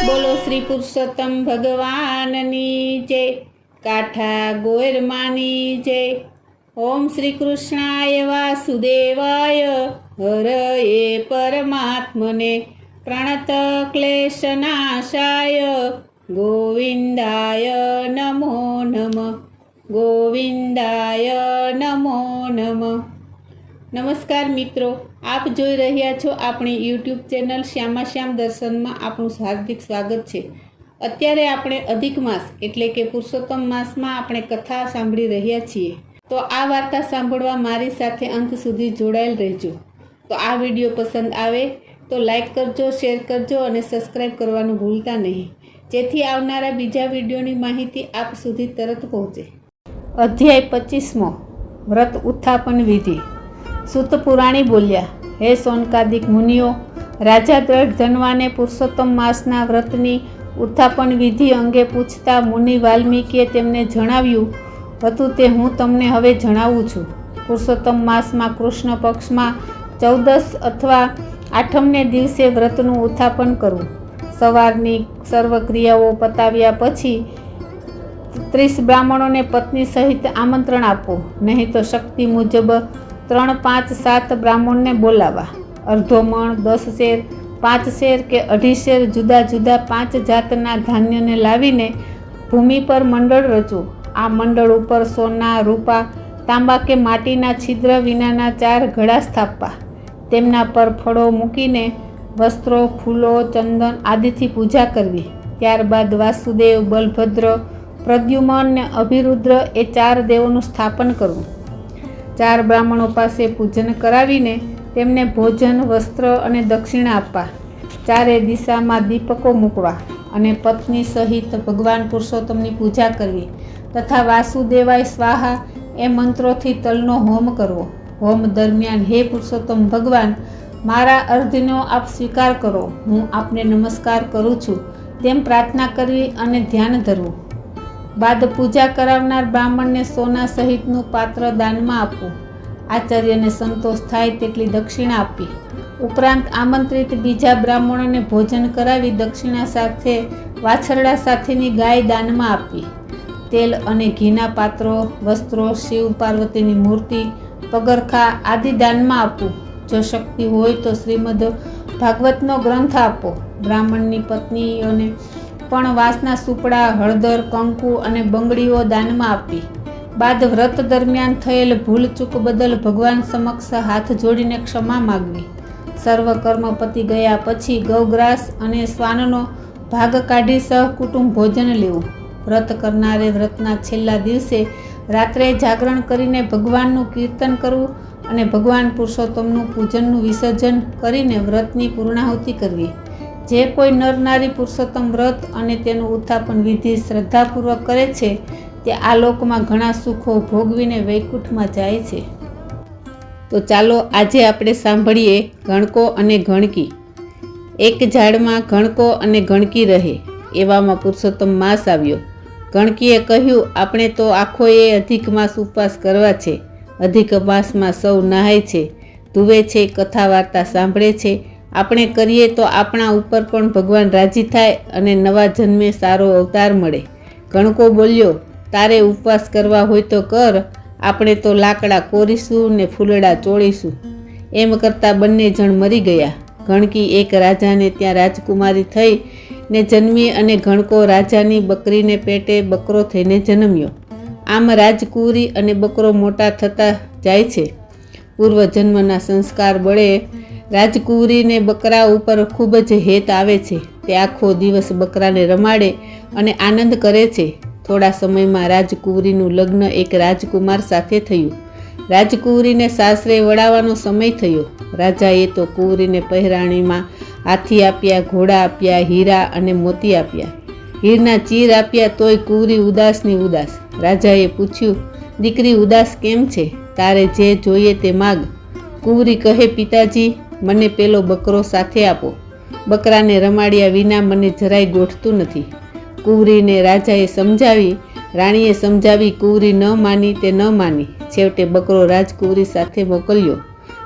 બોલો શ્રી પુરુષોત્તમ ભગવાનની જય, કાઠા ગોયરમાની જય। ઓમ શ્રી કૃષ્ણાય વાસુદેવાય હરયે પરમાત્મને પ્રણત ક્લેશનાશાય ગોવિંદાય નમો નમઃ, ગોવિંદાય નમો નમઃ। નમસ્કાર મિત્રો, આપ જોઈ રહ્યા છો આપણી યુટ્યુબ ચેનલ શ્યામાશ્યામ દર્શનમાં આપનું હાર્દિક સ્વાગત છે। અત્યારે આપણે અધિક માસ એટલે કે પુરુષોત્તમ માસમાં આપણે કથા સાંભળી રહ્યા છીએ। તો આ વાર્તા સાંભળવા મારી સાથે અંત સુધી જોડાયેલ રહેજો। તો આ વિડીયો પસંદ આવે તો લાઈક કરજો, શેર કરજો અને સબસ્ક્રાઈબ કરવાનું ભૂલતા નહીં, જેથી આવનારા બીજા વિડીયોની માહિતી આપ સુધી તરત પહોંચે। અધ્યાય 25મો, વ્રત ઉત્થાપન વિધિ। સૂત પુરાણી બોલ્યા, હે સોનકાદિક મુનિઓ, રાજા દ્રઢ ધનવાને પુરુષોત્તમ માસના વ્રતની ઉત્થાપન વિધિ અંગે પૂછતા મુનિ વાલ્મીકીએ તેમને જણાવ્યું હતું તે હું તમને હવે જણાવું છું। પુરુષોત્તમ માસમાં કૃષ્ણ પક્ષમાં 14 અથવા 8મને દિવસે વ્રતનું ઉત્થાપન કરવું। સવારની સર્વ ક્રિયાઓ પતાવ્યા પછી 30 બ્રાહ્મણોને પત્ની સહિત આમંત્રણ આપવું, નહીં તો શક્તિ મુજબ 3, 5, 7 બ્રાહ્મણને બોલાવવા। અડધો મણ, 10 શેર, 5 શેર કે 2.5 શેર જુદા જુદા 5 જાતના ધાન્યને લાવીને ભૂમિ પર મંડળ રચવું। આ મંડળ ઉપર સોના, રૂપા, તાંબા કે માટીના છિદ્ર વિનાના 4 ઘડા સ્થાપવા। તેમના પર ફળો મૂકીને વસ્ત્રો, ફૂલો, ચંદન આદિથી પૂજા કરવી। ત્યારબાદ વાસુદેવ, બલભદ્ર, પ્રદ્યુમન ને અભિરુદ્ર એ 4 દેવોનું સ્થાપન કરવું। 4 બ્રાહ્મણો પાસે પૂજન કરાવીને તેમને ભોજન, વસ્ત્ર અને દક્ષિણા આપવા। 4 દિશામાં દીપકો મૂકવા અને પત્ની સહિત ભગવાન પુરુષોત્તમની પૂજા કરવી તથા વાસુદેવાય સ્વાહા એ મંત્રોથી તલનો હોમ કરવો। હોમ દરમિયાન હે પુરુષોત્તમ ભગવાન, મારા અર્ધનો આપ સ્વીકાર કરો, હું આપને નમસ્કાર કરું છું તેમ પ્રાર્થના કરવી અને ધ્યાન ધરવું। બાદ પૂજા કરાવનાર બ્રાહ્મણને સોના સહિતનું પાત્ર દાનમાં આપવું। આચાર્યને સંતોષ થાય તેટલી દક્ષિણા આપવી। ઉપરાંત આમંત્રિત બીજા બ્રાહ્મણોને ભોજન કરાવી દક્ષિણા સાથે વાછરડા સાથેની ગાય દાનમાં આપવી। તેલ અને ઘીના પાત્રો, વસ્ત્રો, શિવ પાર્વતીની મૂર્તિ, પગરખા આદિ દાનમાં આપવું। જો શક્તિ હોય તો શ્રીમદ ભાગવતનો ગ્રંથ આપો। બ્રાહ્મણની પત્નીઓને પણ વાંસના સુપડા, હળદર, કંકુ અને બંગડીઓ દાનમાં આપવી। બાદ વ્રત દરમિયાન થયેલ ભૂલચૂક બદલ ભગવાન સમક્ષ હાથ જોડીને ક્ષમા માગવી। સર્વ કર્મ પતી ગયા પછી ગૌગ્રાસ અને શ્વાનનો ભાગ કાઢી સહકુટુંબ ભોજન લેવું। વ્રત કરનારે વ્રતના છેલ્લા દિવસે રાત્રે જાગરણ કરીને ભગવાનનું કીર્તન કરવું અને ભગવાન પુરુષોત્તમનું પૂજનનું વિસર્જન કરીને વ્રતની પૂર્ણાહુતિ કરવી। જે કોઈ નર નારી પુરુષોત્તમ વ્રત અને તેનું ઉત્થાપન વિધિ શ્રદ્ધાપૂર્વક કરે છે તે આ લોકમાં ઘણા સુખો ભોગવીને વૈકુંઠમાં જાય છે। તો ચાલો આજે આપણે સાંભળીએ ગણકો અને ગણકી। એક ઝાડમાં ગણકો અને ગણકી રહે, એવામાં પુરુષોત્તમ માસ આવ્યો। ગણકીએ કહ્યું, આપણે તો આખોએ અધિક માસ ઉપવાસ કરવા છે। અધિક માસમાં સૌ નહાય છે, ધુવે છે, કથા વાર્તા સાંભળે છે। આપણે કરીએ તો આપણા ઉપર પણ ભગવાન રાજી થાય અને નવા જન્મે સારો અવતાર મળે। ગણકો બોલ્યો, તારે ઉપવાસ કરવા હોય તો કર, આપણે તો લાકડા કોરીશું ને ફૂલડા ચોળીશું। એમ કરતાં બંને જણ મરી ગયા। ગણકી એક રાજાને ત્યાં રાજકુમારી થઈ ને જન્મી અને ગણકો રાજાની બકરીને પેટે બકરો થઈને જન્મ્યો। આમ રાજકુંવરી અને બકરો મોટા થતા જાય છે। પૂર્વજન્મના સંસ્કાર બળે રાજકુંવરીને બકરા ઉપર ખૂબ જ હેત આવે છે। તે આખો દિવસ બકરાને રમાડે અને આનંદ કરે છે। થોડા સમયમાં રાજકુંવરીનું લગ્ન એક રાજકુમાર સાથે થયું। રાજકુંવરીને સાસરે વળાવવાનો સમય થયો। રાજાએ તો કુંવરીને પહેરાણીમાં હાથી આપ્યા, ઘોડા આપ્યા, હીરા અને મોતી આપ્યા, હીરના ચીર આપ્યા, તોય કુંવરી ઉદાસની ઉદાસ। રાજાએ પૂછ્યું, દીકરી ઉદાસ કેમ છે? તારે જે જોઈએ તે માગ। કુંવરી કહે, પિતાજી, મને પેલો બકરો સાથે આપો, બકરાને રમાડ્યા વિના મને જરાય ગોઠતું નથી। કુંવરીને રાજાએ સમજાવી, રાણીએ સમજાવી, કુંવરી ન માની તે ન માની। છેવટે બકરો રાજકુંવરી સાથે મોકલ્યો।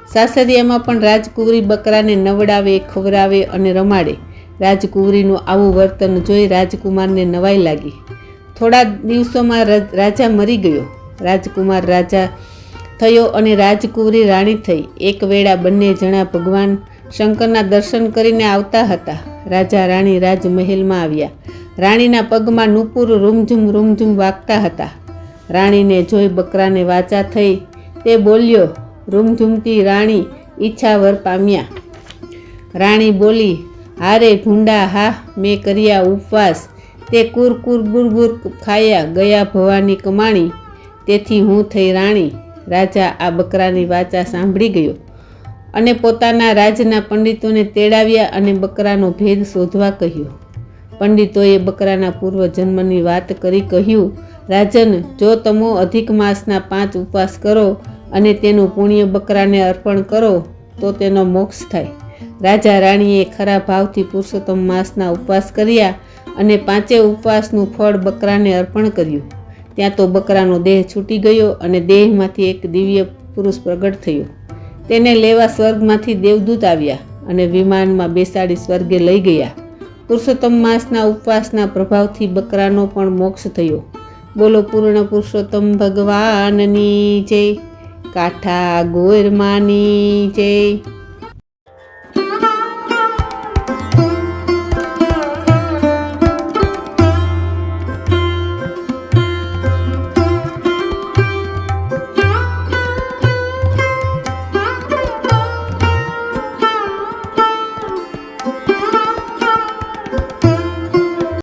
સાસરિયામાં પણ રાજકુંવરી બકરાને નવડાવે, ખવડાવે અને રમાડે। રાજકુંવરીનું આવું વર્તન જોઈ રાજકુમારને નવાઈ લાગી. થોડા દિવસોમાં રાજા મરી ગયો. રાજકુમાર રાજા થયો અને રાજકુંવરી રાણી થઈ. એક વેળા બંને જણા ભગવાન શંકરના દર્શન કરીને આવતા હતા. રાજા રાણી રાજમહેલમાં આવ્યા. રાણીના પગમાં નુપુર રૂમઝુમ વાગતા હતા. રાણીને જોઈ બકરાને વાચા થઈ. તે બોલ્યો, રૂમઝુમતી રાણી ઈચ્છાવર પામ્યા. રાણી બોલી, હારે ઢૂંડા, હા મેં કર્યા ઉપવાસ, તે કુરકુર ગુરગુર ખાયા ગયા ભવાની કમાણી, તેથી હું થઈ રાણી. રાજા આ બકરાની વાચા સાંભળી ગયો અને પોતાના રાજના પંડિતોને તેડાવ્યા અને બકરાનો ભેદ શોધવા કહ્યું. પંડિતોએ બકરાના પૂર્વજન્મની વાત કરી કહ્યું, રાજન, જો તમે અધિક માસના 5 ઉપવાસ કરો અને તેનું પુણ્ય બકરાને અર્પણ કરો તો તેનો મોક્ષ થાય. રાજા રાણીએ ખરા ભાવથી પુરુષોત્તમ માસના ઉપવાસ કર્યા અને 5 ઉપવાસનું ફળ બકરાને અર્પણ કર્યું. ત્યાં તો બકરાનો દેહ છૂટી ગયો અને દેહમાંથી એક દિવ્ય પુરુષ પ્રગટ થયો. તેને લેવા સ્વર્ગમાંથી દેવદૂત આવ્યા અને વિમાનમાં બેસાડી સ્વર્ગે લઈ ગયા. પુરુષોત્તમ માસના ઉપવાસના પ્રભાવથી બકરાનો પણ મોક્ષ થયો. બોલો પૂર્ણ પુરુષોત્તમ ભગવાનની જય. કાઠા ગોરમાની જય.